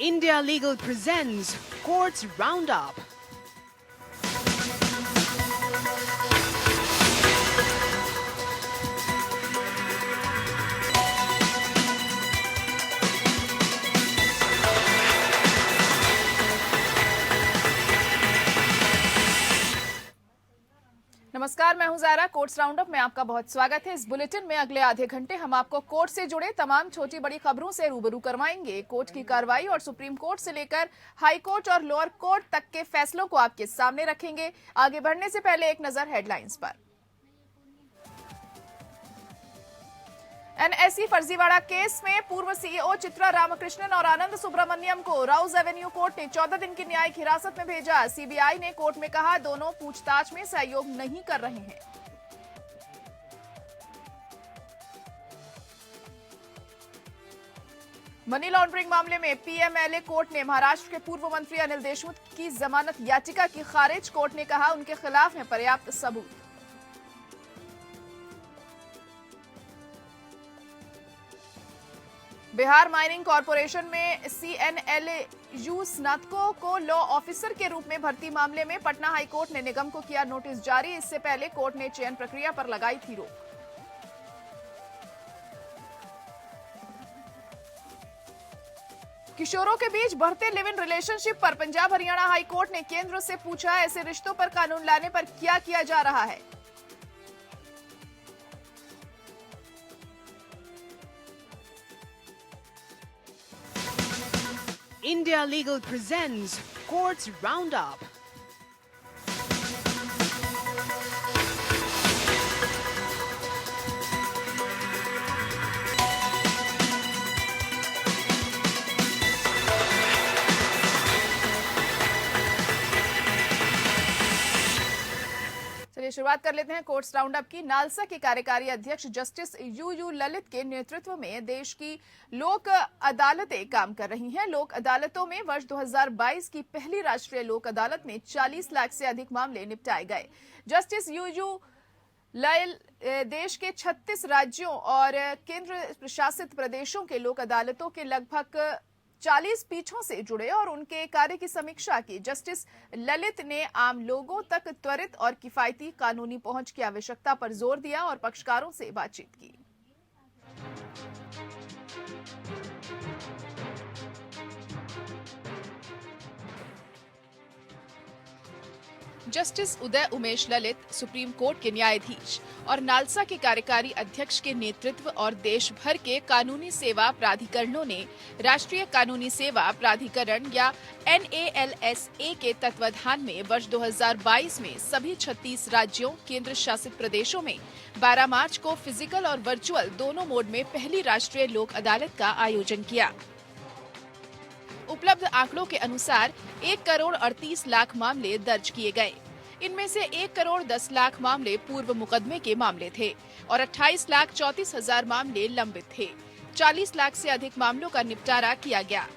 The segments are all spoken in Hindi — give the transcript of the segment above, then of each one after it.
India Legal presents Courts Roundup. नमस्कार, मैं हूं ज़ारा। कोर्ट्स राउंडअप में आपका बहुत स्वागत है। इस बुलेटिन में अगले आधे घंटे हम आपको कोर्ट से जुड़े तमाम छोटी बड़ी खबरों से रूबरू करवाएंगे। कोर्ट की कार्रवाई और सुप्रीम कोर्ट से लेकर हाई कोर्ट और लोअर कोर्ट तक के फैसलों को आपके सामने रखेंगे। आगे बढ़ने से पहले एक नजर हेडलाइंस पर। एनएसई फर्जीवाड़ा केस में पूर्व सीईओ चित्रा रामकृष्णन और आनंद सुब्रमण्यम को राउज एवेन्यू कोर्ट ने 14 दिन की न्यायिक हिरासत में भेजा। सीबीआई ने कोर्ट में कहा दोनों पूछताछ में सहयोग नहीं कर रहे हैं। मनी लॉन्ड्रिंग मामले में पीएमएलए कोर्ट ने महाराष्ट्र के पूर्व मंत्री अनिल देशमुख की जमानत याचिका की खारिज। कोर्ट ने कहा उनके खिलाफ है पर्याप्त सबूत। बिहार माइनिंग कॉरपोरेशन में सीएनएलयू स्नातकों को लॉ ऑफिसर के रूप में भर्ती मामले में पटना हाई कोर्ट ने निगम को किया नोटिस जारी। इससे पहले कोर्ट ने चयन प्रक्रिया पर लगाई थी रोक। किशोरों के बीच बढ़ते लिव इन रिलेशनशिप पर पंजाब हरियाणा हाई कोर्ट ने केंद्र से पूछा ऐसे रिश्तों पर कानून लाने पर क्या किया जा रहा है। India Legal presents Courts Roundup. चलिए शुरुआत कर लेते हैं कोर्ट्स राउंडअप की। नालसा के कार्यकारी अध्यक्ष जस्टिस यू ललित के नेतृत्व में देश की लोक अदालतें काम कर रही हैं। लोक अदालतों में वर्ष 2022 की पहली राष्ट्रीय लोक अदालत में 40 लाख से अधिक मामले निपटाए गए। जस्टिस यू ललित देश के 36 राज्यों और केंद्र शासित प्रदेशों के लोक अदालतों के लगभग 40 पीठों से जुड़े और उनके कार्य की समीक्षा की। जस्टिस ललित ने आम लोगों तक त्वरित और किफायती कानूनी पहुंच की आवश्यकता पर जोर दिया और पक्षकारों से बातचीत की। Justice Uday Umesh Lalit supreme court के न्यायाधीश और नालसा के कार्यकारी अध्यक्ष के नेतृत्व और देश भर के कानूनी सेवा प्राधिकरणों ने राष्ट्रीय कानूनी सेवा प्राधिकरण या NALSA के तत्वाधान में वर्ष 2022 में सभी 36 राज्यों केंद्र शासित प्रदेशों में 12 मार्च को फिजिकल और वर्चुअल दोनों मोड में पहली राष्ट्रीय लोक अदालत का आयोजन किया। उपलब्ध आंकड़ों के अनुसार 1 करोड़ 38 लाख मामले दर्ज किए गए। इनमें से 1 करोड़ 10 लाख मामले पूर्व मुकदमे के मामले थे और 28 लाख 34 हजार मामले लंबित थे। 40 लाख से अधिक मामलों का निपटारा किया गया,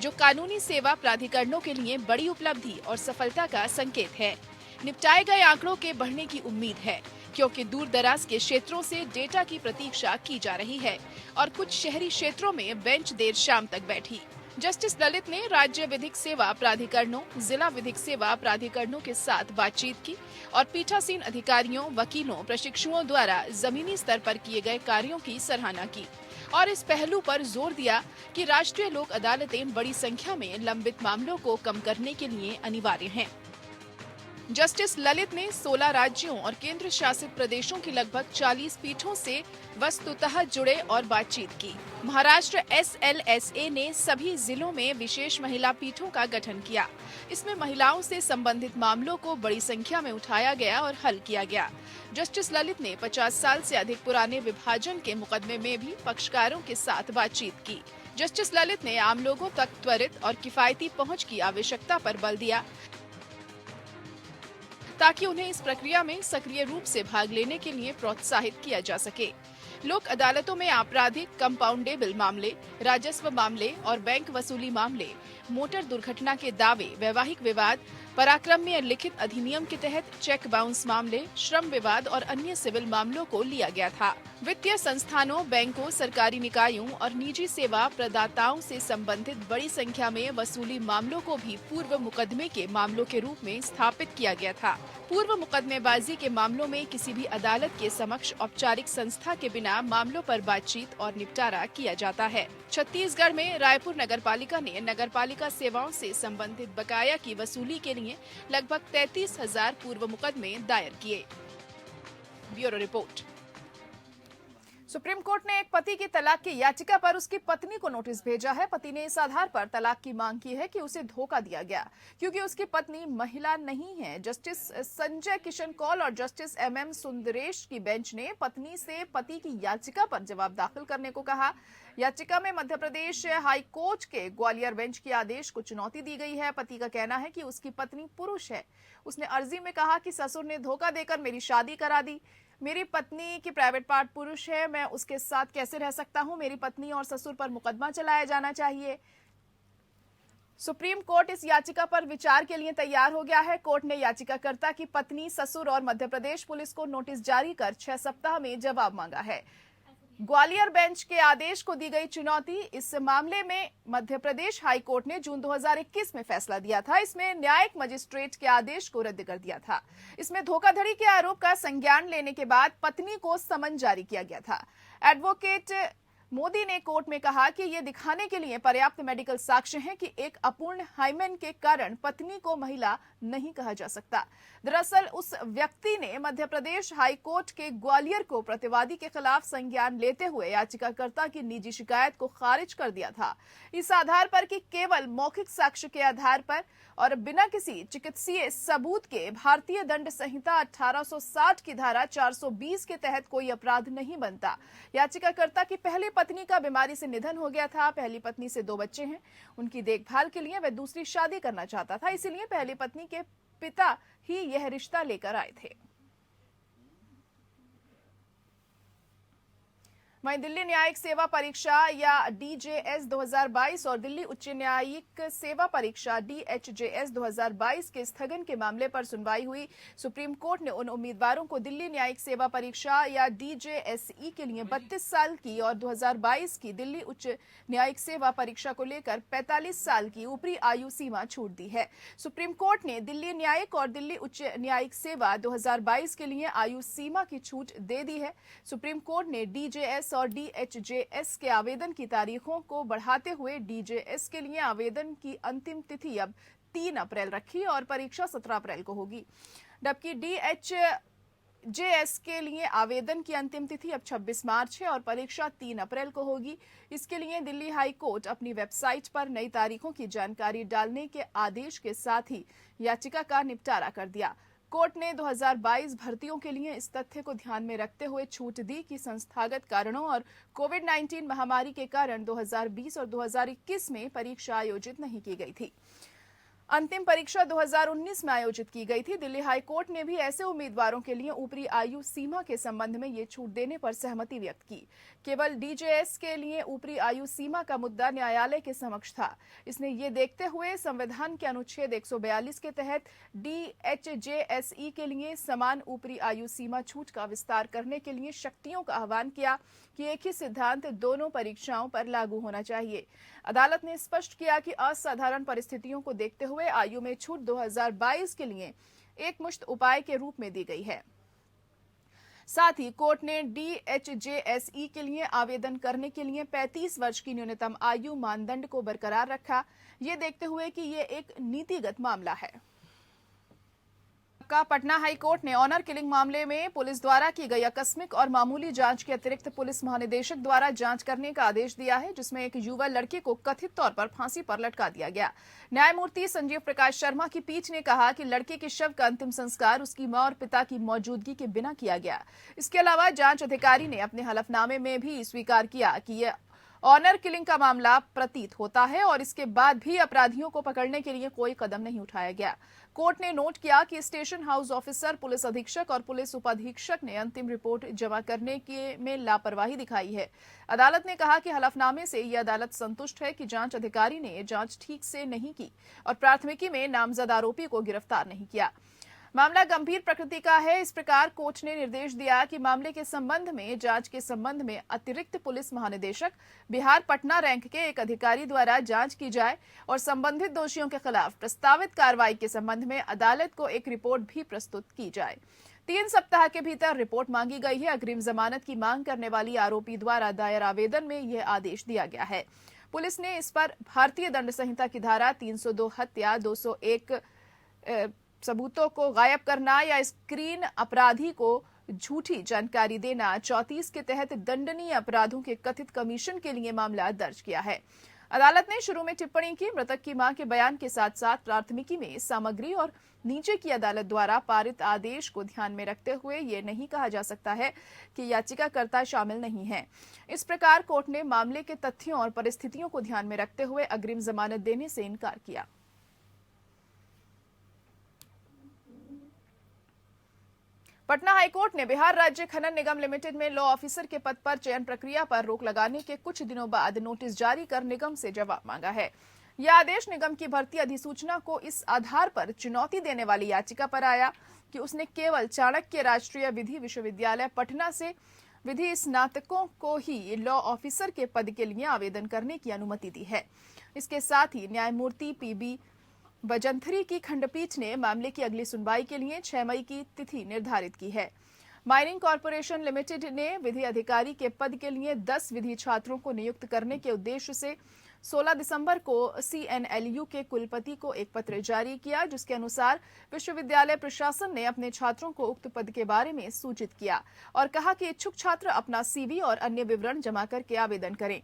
जो कानूनी सेवा प्राधिकरणों के लिए बड़ी उपलब्धि और सफलता का संकेत है। निपटाए गए आंकड़ों के बढ़ने की उम्मीद है क्योंकि दूर दराज के क्षेत्रों से डेटा की प्रतीक्षा की जा रही है और कुछ शहरी क्षेत्रों में बेंच देर शाम तक बैठी। जस्टिस ललित ने राज्य विधिक सेवा प्राधिकरणों, जिला विधिक सेवा प्राधिकरणों के साथ बातचीत की और पीठासीन अधिकारियों, वकीलों, प्रशिक्षुओं द्वारा जमीनी स्तर पर किए गए कार्यों की सराहना की और इस पहलू पर जोर दिया कि राष्ट्रीय लोक अदालतें बड़ी संख्या में लंबित मामलों को कम करने के लिए अनिवार्य हैं। जस्टिस ललित ने 16 राज्यों और केंद्र शासित प्रदेशों की लगभग 40 पीठों से वस्तुतः जुड़े और बातचीत की। महाराष्ट्र SLSA ने सभी जिलों में विशेष महिला पीठों का गठन किया। इसमें महिलाओं से संबंधित मामलों को बड़ी संख्या में उठाया गया और हल किया गया। जस्टिस ललित ने 50 साल से अधिक पुराने विभाजन के मुकदमे में भी पक्षकारों के साथ बातचीत की। जस्टिस ललित ने आम लोगों तक त्वरित और किफायती पहुंच की आवश्यकता पर बल दिया ताकि उन्हें इस प्रक्रिया में सक्रिय रूप से भाग लेने के लिए प्रोत्साहित किया जा सके। लोक अदालतों में आपराधिक, कंपाउंडेबल मामले, राजस्व मामले और बैंक वसूली मामले, मोटर दुर्घटना के दावे, वैवाहिक विवाद, पराक्रम में लिखित अधिनियम के तहत चेक बाउंस मामले, श्रम विवाद और अन्य सिविल मामलों को लिया गया था। वित्तीय संस्थानों, बैंकों, सरकारी निकायों और निजी सेवा प्रदाताओं से संबंधित बड़ी संख्या में वसूली मामलों को भी पूर्व मुकदमे के मामलों के रूप में स्थापित किया गया था। पूर्व मुकदमेबाजी के मामलों में किसी भी अदालत के समक्ष औपचारिक संस्था के बिना मामलों पर बातचीत और निपटारा किया जाता है। छत्तीसगढ़ में रायपुर नगरपालिका ने नगरपालिका सेवाओं से संबंधित बकाया की वसूली के लिए लगभग 33,000 पूर्व मुकदमे दायर किए। Bureau report. सुप्रीम कोर्ट ने एक पति की तलाक की याचिका पर उसकी पत्नी को नोटिस भेजा है। पति ने इस आधार पर तलाक की मांग की है कि उसे धोखा दिया गया क्योंकि उसकी पत्नी महिला नहीं है। जस्टिस संजय किशन कौल और जस्टिस MM सुंदरेश की बेंच ने पत्नी से पति की याचिका पर जवाब दाखिल करने को कहा। याचिका में मध्य प्रदेश हाई कोर्ट के ग्वालियर बेंच के आदेश को चुनौती दी गई है। पति का कहना है कि उसकी पत्नी पुरुष है। उसने अर्जी में कहा कि ससुर ने धोखा देकर मेरी शादी करा दी। मेरी पत्नी की प्राइवेट पार्ट पुरुष है, मैं उसके साथ कैसे रह सकता हूं? मेरी पत्नी और ससुर पर मुकदमा चलाया जाना चाहिए। सुप्रीम कोर्ट इस याचिका पर विचार के लिए तैयार हो गया है। कोर्ट ने याचिकाकर्ता की पत्नी, ससुर और मध्य प्रदेश पुलिस को नोटिस जारी कर 6 सप्ताह में जवाब मांगा है। ग्वालियर बेंच के आदेश को दी गई चुनौती। इस मामले में मध्य प्रदेश हाई कोर्ट ने जून 2021 में फैसला दिया था। इसमें न्यायिक मजिस्ट्रेट के आदेश को रद्द कर दिया था। इसमें धोखाधड़ी के आरोप का संज्ञान लेने के बाद पत्नी को समन जारी किया गया था। एडवोकेट मोदी ने कोर्ट में कहा कि ये दिखाने के लिए पर्याप्त मेडिकल साक्ष्य हैं कि एक अपूर्ण हाइमेन के कारण पत्नी को महिला नहीं कहा जा सकता। दरअसल उस व्यक्ति ने मध्य प्रदेश हाई कोर्ट के ग्वालियर को प्रतिवादी के खिलाफ संज्ञान लेते हुए याचिकाकर्ता की निजी शिकायत को खारिज कर दिया था, इस आधार पर कि केवल मौखिक साक्ष्य के आधार पर और बिना किसी चिकित्सीय सबूत के भारतीय दंड संहिता 1860 की धारा 420 के तहत कोई अपराध नहीं बनता। याचिकाकर्ता की पहली पत्नी का बीमारी से निधन हो गया था। पहली पत्नी से 2 बच्चे हैं। उनकी देखभाल के लिए वह दूसरी शादी करना चाहता था, इसीलिए पहली पत्नी के पिता ही यह रिश्ता लेकर आए थे। वहीं दिल्ली न्यायिक सेवा परीक्षा या DJS 2022 और दिल्ली उच्च न्यायिक सेवा परीक्षा DHJS 2022 के स्थगन के मामले पर सुनवाई हुई। सुप्रीम कोर्ट ने उन उम्मीदवारों को दिल्ली न्यायिक सेवा परीक्षा या DJSE के लिए 32 साल की और 2022 की दिल्ली उच्च न्यायिक सेवा परीक्षा को लेकर 45 साल की ऊपरी आयु सीमा छूट दी है। सुप्रीम कोर्ट ने दिल्ली न्यायिक और दिल्ली उच्च न्यायिक सेवा 2022 के लिए आयु सीमा की छूट दे दी है। सुप्रीम कोर्ट ने DJS और DHJS के आवेदन की तारीखों को बढ़ाते हुए DJS के लिए आवेदन की अंतिम तिथि अब 3 अप्रैल रखी और परीक्षा 17 अप्रैल को होगी, जबकि DHJS के लिए आवेदन की अंतिम तिथि अब 26 मार्च है और परीक्षा 3 अप्रैल को होगी। इसके लिए दिल्ली हाई कोर्ट अपनी वेबसाइट पर नई तारीखों की जानकारी डालने के आदेश के साथ ही याचिका का निपटारा कर दिया। कोर्ट ने 2022 भर्तियों के लिए इस तथ्य को ध्यान में रखते हुए छूट दी कि संस्थागत कारणों और कोविड-19 महामारी के कारण 2020 और 2021 में परीक्षा आयोजित नहीं की गई थी। अंतिम परीक्षा 2019 में आयोजित की गई थी। दिल्ली हाई कोर्ट ने भी ऐसे उम्मीदवारों के लिए ऊपरी आयु सीमा के संबंध में ये छूट देने पर सहमति व्यक्त की। केवल DJS के लिए ऊपरी आयु सीमा का मुद्दा न्यायालय के समक्ष था। इसने ये देखते हुए संविधान के अनुच्छेद 142 के तहत DHJSE के लिए समान ऊपरी आयु सीमा छूट का विस्तार करने के लिए शक्तियों का आह्वान किया कि एक ही सिद्धांत दोनों परीक्षाओं पर लागू होना चाहिए। अदालत ने स्पष्ट किया कि असाधारण परिस्थितियों को देखते हुए आयु में छूट 2022 के लिए एकमुश्त उपाय के रूप में दी गई है। साथ ही कोर्ट ने DHJSE के लिए आवेदन करने के लिए 35 वर्ष की न्यूनतम आयु मानदंड को बरकरार रखा, ये देखते हुए कि ये एक नीतिगत मामला है। का पटना हाई कोर्ट ने ऑनर किलिंग मामले में पुलिस द्वारा की गई आकस्मिक और मामूली जांच के अतिरिक्त पुलिस महानिदेशक द्वारा जांच करने का आदेश दिया है, जिसमें एक युवा लड़के को कथित तौर पर फांसी पर लटका दिया गया। न्यायमूर्ति संजीव प्रकाश शर्मा की पीठ ने कहा कि लड़के के शव का अंतिम संस्कार उसकी मां और पिता की मौजूदगी के बिना किया गया। इसके अलावा जांच अधिकारी ने अपने हलफनामे में भी स्वीकार किया कि यह ऑनर किलिंग का मामला प्रतीत होता है और इसके बाद भी अपराधियों को पकड़ने के लिए कोई कदम नहीं उठाया गया। कोर्ट ने नोट किया कि स्टेशन हाउस ऑफिसर, पुलिस अधीक्षक और पुलिस उपाधीक्षक ने अंतिम रिपोर्ट जमा करने में लापरवाही दिखाई है। अदालत ने कहा कि हलफनामे से यह अदालत संतुष्ट है कि जांच अधिकारी ने जांच ठीक से नहीं की और प्राथमिकी में नामजद आरोपी को गिरफ्तार नहीं किया। मामला गंभीर प्रकृति का है। इस प्रकार कोर्ट ने निर्देश दिया कि मामले के संबंध में जांच के संबंध में अतिरिक्त पुलिस महानिदेशक बिहार पटना रैंक के एक अधिकारी द्वारा जांच की जाए और संबंधित दोषियों के खिलाफ प्रस्तावित कार्रवाई के संबंध में अदालत को एक रिपोर्ट भी प्रस्तुत की जाए। 3 सप्ताह के भीतर रिपोर्ट मांगी गई है। अग्रिम जमानत की मांग करने वाली आरोपी द्वारा दायर आवेदन में यह आदेश दिया गया है। पुलिस ने इस पर भारतीय दंड संहिता की धारा 302 हत्या, 201 सबूतों को गायब करना या स्क्रीन अपराधी को झूठी जानकारी देना 34 के तहत दंडनीय अपराधों के कथित कमीशन के लिए मामला दर्ज किया है। अदालत ने शुरू में टिप्पणी की, मृतक की मां के बयान के साथ साथ प्राथमिकी में सामग्री और नीचे की अदालत द्वारा पारित आदेश को ध्यान में रखते हुए ये नहीं कहा जा सकता है कि याचिकाकर्ता शामिल नहीं है। इस प्रकार कोर्ट ने मामले के तथ्यों और परिस्थितियों को ध्यान में रखते हुए अग्रिम जमानत देने से इनकार किया। पटना हाईकोर्ट ने बिहार राज्य खनन निगम लिमिटेड में लॉ ऑफिसर के पद पर चयन प्रक्रिया पर रोक लगाने के कुछ दिनों बाद नोटिस जारी कर निगम से जवाब मांगा है। यह आदेश निगम की भर्ती अधिसूचना को इस आधार पर चुनौती देने वाली याचिका पर आया कि उसने केवल चाणक्य राष्ट्रीय विधि विश्वविद्यालय पटना से विधि स्नातकों को ही लॉ ऑफिसर के पद के लिए आवेदन करने की अनुमति दी है। इसके साथ ही न्यायमूर्ति पीबी बजंथरी की खंडपीठ ने मामले की अगली सुनवाई के लिए 6 मई की तिथि निर्धारित की है। माइनिंग कॉरपोरेशन लिमिटेड ने विधि अधिकारी के पद के लिए 10 विधि छात्रों को नियुक्त करने के उद्देश्य से 16 दिसंबर को CNLU के कुलपति को एक पत्र जारी किया, जिसके अनुसार विश्वविद्यालय प्रशासन ने अपने छात्रों को उक्त पद के बारे में सूचित किया और कहा कि इच्छुक छात्र अपना CV और अन्य विवरण जमा करके आवेदन करें।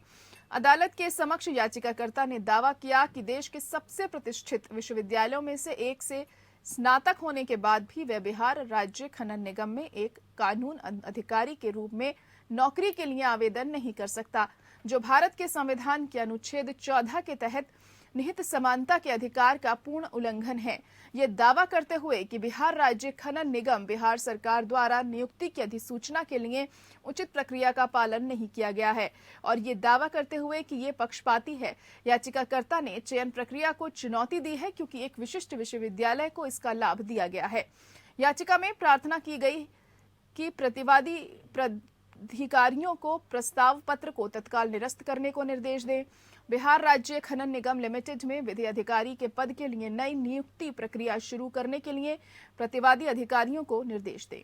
अदालत के समक्ष याचिकाकर्ता ने दावा किया कि देश के सबसे प्रतिष्ठित विश्वविद्यालयों में से एक से स्नातक होने के बाद भी वह बिहार राज्य खनन निगम में एक कानून अधिकारी के रूप में नौकरी के लिए आवेदन नहीं कर सकता, जो भारत के संविधान के अनुच्छेद 14 के तहत निहित समानता के अधिकार का पूर्ण उल्लंघन है। ये दावा करते हुए कि बिहार राज्य खनन निगम बिहार सरकार द्वारा नियुक्ति की अधिसूचना के लिए उचित प्रक्रिया का पालन नहीं किया गया है और ये दावा करते हुए कि ये पक्षपाती है। याचिकाकर्ता ने चयन प्रक्रिया को चुनौती दी है क्योंकि एक विशिष्ट विश्वविद्यालय को इसका लाभ दिया गया है। याचिका में प्रार्थना की गई कि प्रतिवादी अधिकारियों को प्रस्ताव पत्र को तत्काल निरस्त करने को निर्देश दें। बिहार राज्य खनन निगम लिमिटेड में विधि अधिकारी के पद के लिए नई नियुक्ति प्रक्रिया शुरू करने के लिए प्रतिवादी अधिकारियों को निर्देश दें।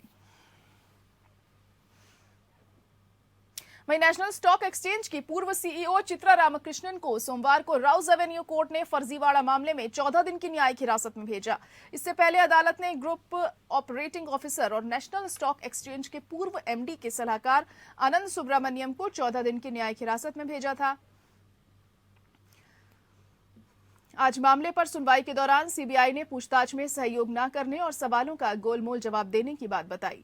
वहीं नेशनल स्टॉक एक्सचेंज की पूर्व CEO चित्रा रामकृष्णन को सोमवार को राउज एवेन्यू कोर्ट ने फर्जीवाड़ा मामले में 14 दिन की न्यायिक हिरासत में भेजा। इससे पहले अदालत ने ग्रुप ऑपरेटिंग ऑफिसर और नेशनल स्टॉक एक्सचेंज के पूर्व MD के सलाहकार आनंद सुब्रमण्यम को 14 दिन की न्यायिक हिरासत में भेजा था। आज मामले पर सुनवाई के दौरान CBI ने पूछताछ में सहयोग न करने और सवालों का गोलमोल जवाब देने की बात बताई।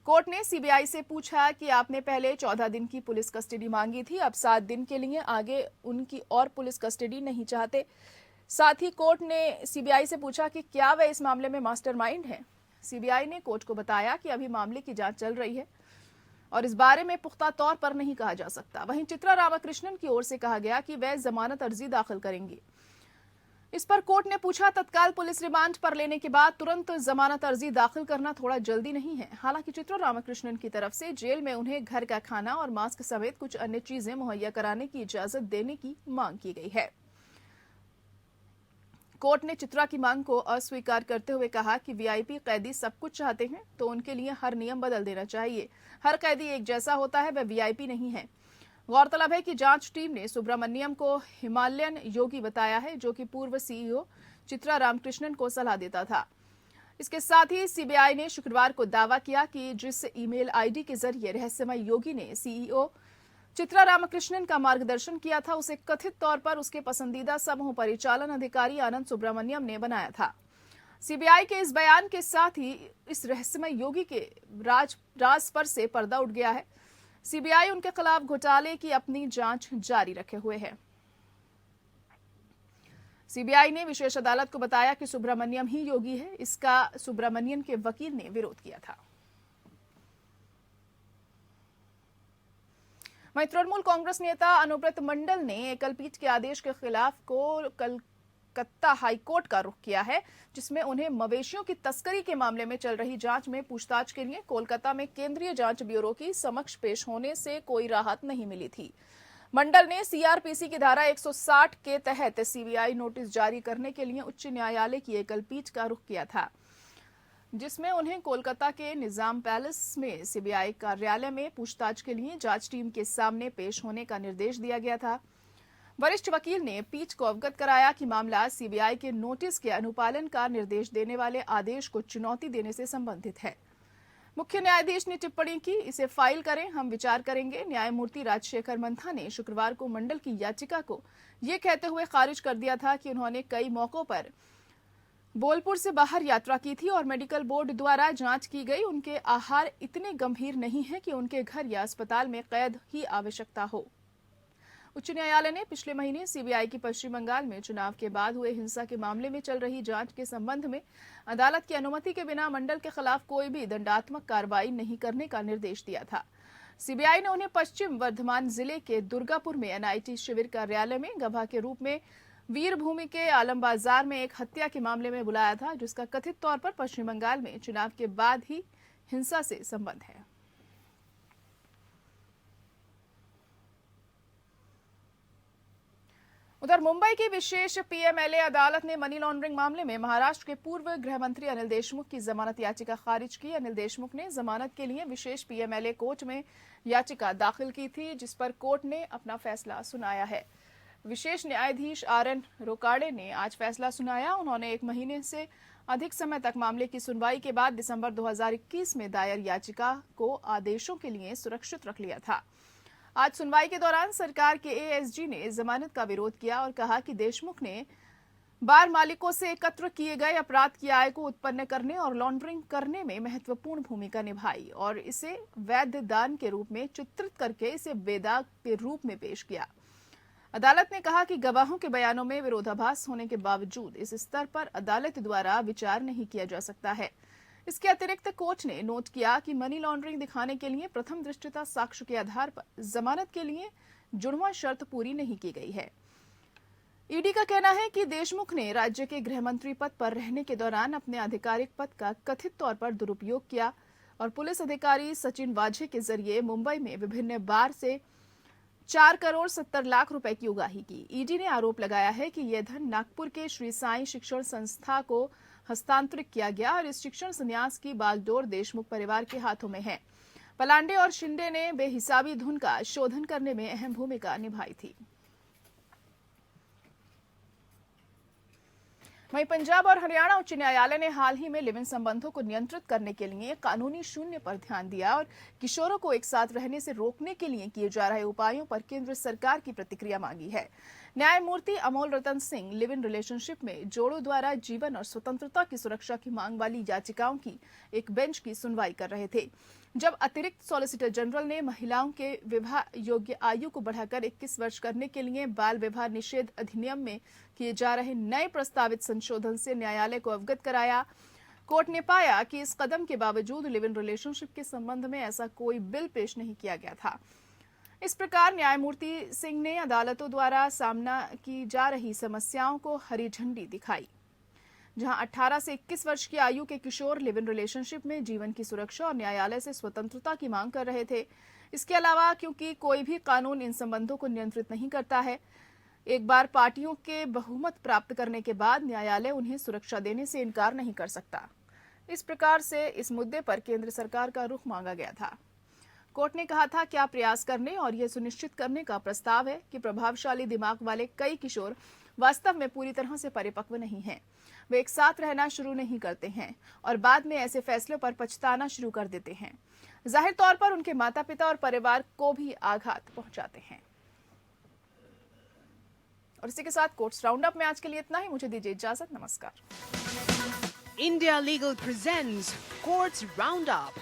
कोर्ट ने CBI से पूछा कि आपने पहले 14 दिन की पुलिस कस्टडी मांगी थी, अब 7 दिन के लिए आगे उनकी और पुलिस कस्टडी नहीं चाहते। साथ ही कोर्ट ने CBI से पूछा कि क्या वह इस मामले में मास्टरमाइंड है। CBI ने कोर्ट को बताया कि अभी मामले की जांच चल रही है और इस बारे में पुख्ता तौर पर नहीं कहा जा सकता। वहीं चित्रा रामकृष्णन की ओर से कहा गया कि वह जमानत अर्जी दाखिल करेंगी। इस पर कोर्ट ने पूछा, तत्काल पुलिस रिमांड पर लेने के बाद तुरंत जमानत अर्जी दाखिल करना थोड़ा जल्दी नहीं है। हालांकि चित्रा रामकृष्णन की तरफ से जेल में उन्हें घर का खाना और मास्क समेत कुछ अन्य चीजें मुहैया कराने की इजाजत देने की मांग की गई है। कोर्ट ने चित्रा की मांग को अस्वीकार करते हुए कहा कि VIP कैदी सब कुछ चाहते हैं तो उनके लिए हर नियम बदल देना चाहिए। हर कैदी एक जैसा होता है, वह VIP नहीं है। गौरतलब है कि जांच टीम ने सुब्रमण्यम को हिमालयन योगी बताया है, जो कि पूर्व CEO चित्रा रामकृष्णन को सलाह देता था। इसके साथ ही CBI ने शुक्रवार को दावा किया कि जिस ईमेल ID के जरिए रहस्यमय योगी ने CEO चित्रा रामकृष्णन का मार्गदर्शन किया था, उसे कथित तौर पर उसके पसंदीदा समूह परिचालन अधिकारी आनंद सुब्रमण्यम ने बनाया था। CBI के इस बयान के साथ ही इस रहस्यमय योगी के राज पर से पर्दा उठ गया है। सीबीआई उनके खिलाफ घोटाले की अपनी जांच जारी रखे हुए है। सीबीआई ने विशेष अदालत को बताया कि सुब्रमण्यम ही योगी है। इसका सुब्रमण्यम के वकील ने विरोध किया था। वहीं तृणमूल कांग्रेस नेता अनुब्रत मंडल ने एकलपीठ के आदेश के खिलाफ कलकत्ता हाईकोर्ट का रुख किया है, जिसमें उन्हें मवेशियों की तस्करी के मामले में चल रही जांच में पूछताछ के लिए कोलकाता में केंद्रीय जांच ब्यूरो की समक्ष पेश होने से कोई राहत नहीं मिली थी। मंडल ने सीआरपीसी की धारा 160 के तहत सीबीआई नोटिस जारी करने के लिए उच्च न्यायालय की एकलपीठ का रुख किया था, जिसमें उन्हें कोलकाता के निजाम पैलेस में सीबीआई कार्यालय में पूछताछ के लिए जांच टीम के सामने पेश होने का निर्देश दिया गया था। वरिष्ठ वकील ने पीठ को अवगत कराया कि मामला सीबीआई के नोटिस के अनुपालन का निर्देश देने वाले आदेश को चुनौती देने से संबंधित है। मुख्य न्यायाधीश ने टिप्पणी की, इसे फाइल करें, हम विचार करेंगे। न्यायमूर्ति राजशेखर मंथा ने शुक्रवार को मंडल की याचिका को ये कहते हुए खारिज कर दिया था कि उन्होंने कई मौकों पर बोलपुर से बाहर यात्रा की थी और मेडिकल बोर्ड द्वारा जांच की गई उनके आहार इतने गंभीर नहीं है कि उनके घर या अस्पताल में कैद की आवश्यकता हो। उच्च न्यायालय ने पिछले महीने सीबीआई की पश्चिम बंगाल में चुनाव के बाद हुए हिंसा के मामले में चल रही जांच के संबंध में अदालत की अनुमति के बिना मंडल के खिलाफ कोई भी दंडात्मक कार्रवाई नहीं करने का निर्देश दिया था। सीबीआई ने उन्हें पश्चिम वर्धमान जिले के दुर्गापुर में एनआईटी शिविर कार्यालय में गवाह के रूप में वीरभूमि के आलम बाजार में एक हत्या के मामले में बुलाया था, जिसका कथित तौर पर पश्चिम बंगाल में चुनाव के बाद ही हिंसा से संबंध है। उधर मुंबई की विशेष पीएमएलए अदालत ने मनी लॉन्ड्रिंग मामले में महाराष्ट्र के पूर्व गृह मंत्री अनिल देशमुख की जमानत याचिका खारिज की। अनिल देशमुख ने जमानत के लिए विशेष पीएमएलए कोर्ट में याचिका दाखिल की थी, जिस पर कोर्ट ने अपना फैसला सुनाया है। विशेष न्यायाधीश आरएन रोकाड़े ने आज फैसला सुनाया। उन्होंने 1 महीने से अधिक समय तक मामले की सुनवाई के बाद दिसंबर 2021 में दायर याचिका को आदेशों के लिए सुरक्षित रख लिया था। आज सुनवाई के दौरान सरकार के एएसजी ने जमानत का विरोध किया और कहा कि देशमुख ने बार मालिकों से एकत्र किए गए अपराध की आय को उत्पन्न करने और लॉन्ड्रिंग करने में महत्वपूर्ण भूमिका निभाई और इसे वैध दान के रूप में चित्रित करके इसे बेदाग के रूप में पेश किया। अदालत ने कहा कि गवाहों के बयानों में विरोधाभास होने के बावजूद इस स्तर पर अदालत द्वारा विचार नहीं किया जा सकता है। इसके अतिरिक्त कोर्ट ने नोट किया कि मनी लॉन्ड्रिंग दिखाने के लिए प्रथम दृष्टया साक्ष्य के आधार पर जमानत के लिए जुड़वां शर्त पूरी नहीं की गई है। ईडी का कहना है कि देशमुख ने राज्य के गृह मंत्री पद पर रहने के दौरान अपने आधिकारिक पद का कथित तौर पर दुरुपयोग किया और पुलिस अधिकारी सचिन वाझे के जरिए मुंबई में विभिन्न बार से 4 करोड़ 70 लाख रुपए की उगाही की। ईडी ने आरोप लगाया है कि यह धन नागपुर के श्री साईं शिक्षण संस्था को हस्तांतरित किया गया और इस शिक्षण संन्यास की बागडोर देशमुख परिवार के हाथों में है। पलांडे और शिंदे ने बेहिसाबी धन का शोधन करने में अहम भूमिका निभाई थी। वहीं पंजाब और हरियाणा उच्च न्यायालय ने हाल ही में लिव इन संबंधों को नियंत्रित करने के लिए कानूनी शून्य पर ध्यान दिया और किशोरों को एक साथ रहने से रोकने के लिए किए जा रहे उपायों पर केंद्र सरकार की प्रतिक्रिया मांगी है। न्यायमूर्ति Amol Ratan Singh live in relationship में जोड़ों द्वारा जीवन और स्वतंत्रता की सुरक्षा की मांग वाली याचिकाओं की एक बेंच की सुनवाई कर रहे थे, जब अतिरिक्त सॉलिसिटर जनरल ने महिलाओं के विवाह योग्य आयु को बढ़ाकर 21 वर्ष करने के लिए बाल विवाह निषेध अधिनियम में किए जा रहे नए प्रस्तावित संशोधन से न्यायालय को अवगत कराया। कोर्ट ने पाया कि इस कदम के बावजूद लिव इन रिलेशनशिप के संबंध में ऐसा कोई बिल पेश नहीं किया गया था। इस प्रकार न्यायमूर्ति सिंह ने अदालतों द्वारा सामना की जा रही समस्याओं को हरी झंडी दिखाई। जहां 18 से 21 वर्ष की आयु के किशोर लिव इन रिलेशनशिप में जीवन की सुरक्षा और न्यायालय से स्वतंत्रता की मांग कर रहे थे। इसके अलावा क्योंकि कोई भी कानून इन संबंधों को नियंत्रित नहीं करता है, एक बार पार्टियों के बहुमत प्राप्त करने के बाद न्यायालय उन्हें सुरक्षा देने से इनकार नहीं कर सकता। इस प्रकार से इस मुद्दे पर केंद्र सरकार का रुख मांगा गया था। कोर्ट ने कहा था क्या प्रयास करने और यह सुनिश्चित करने का प्रस्ताव है कि प्रभावशाली दिमाग वाले कई किशोर वास्तव में पूरी तरह से परिपक्व नहीं हैं। वे एक साथ रहना शुरू नहीं करते हैं और बाद में ऐसे फैसलों पर पछताना शुरू कर देते हैं। जाहिर तौर पर उनके माता पिता और परिवार को भी आघात पहुंचाते हैं। और इसी के साथ कोर्ट्स राउंड अप में आज के लिए इतना ही। मुझे दीजिए इजाजत। नमस्कार। India Legal presents Courts Roundup.